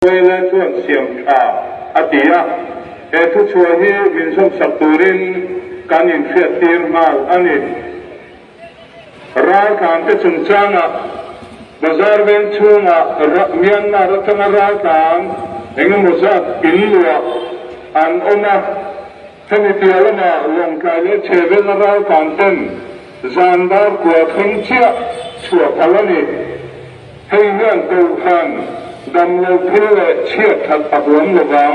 เวลาช่วงเสียงอาติยะทุกช่วงนี้มินส่งสับตูรินการอินเฟียตีนมาอันนี้รายการที่จุนจางบาซาร์เวนช่วงเมียนมารัฐนรายการเองมุสัดอินลัวอันอุณาท่านที่อาลมาลงกายเลเชเวนรายการเต็นจานดาร์กว่าขึ้นเชื่อชัวพลันีให้เงื่อนตัวขันดำเนินเพื่อเชื่อทัดอับวนระวัง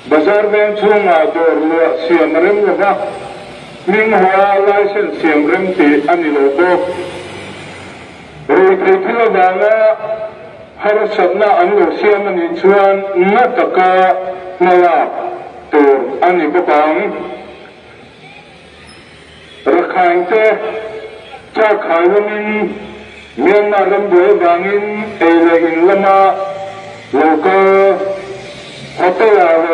บาซาร์เวนช่วงดอร์เลือเสียมเริ่มระวังมิ่งหัวไล่เส้นเสียมเริ่มตีอันนี้โลกรูปที่ระวังฮาร์ชัดน่าอันโลเสียมันอินชวนนัตกานาลาตัวอันนี้ก็ปังรักขังเตจะขายวันนี้เมียนมาเริ่มเดือดดังอินเลกินละมาโลกฮัตยาเล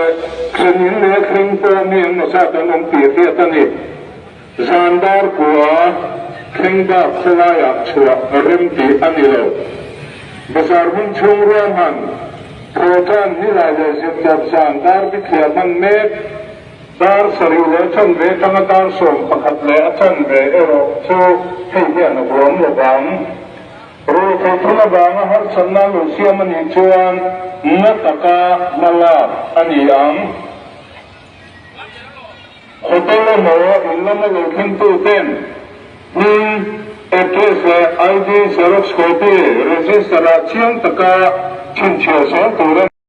ครินเลครินตัวเมียนมาซาตันองปีเทียตันนี่จานดาร์กัวคริงดาร์คลายชัวเริ่มตีอันนี้แล้วภาษาหุ่นชงร่วมหันโปรตันนี่ลายเลยสิบจับจานดาร์บิเทียมันเมฆดาร์สริเลชันเวทังดาร์ส่งประคับเลชันเวเอโรชูให้เมียนรวมระวังรูปที่ระวังฮาร์ชันนาลุเซียมันอินชวนนัตกามาลาอันนี้อังคนตัวละหมออินละมาลุขึ้นตู้เต้นนี่เอเทสไอดีเซอร์สโคปีเรจิสตราเชียงตะกาชินเชียวสองตัว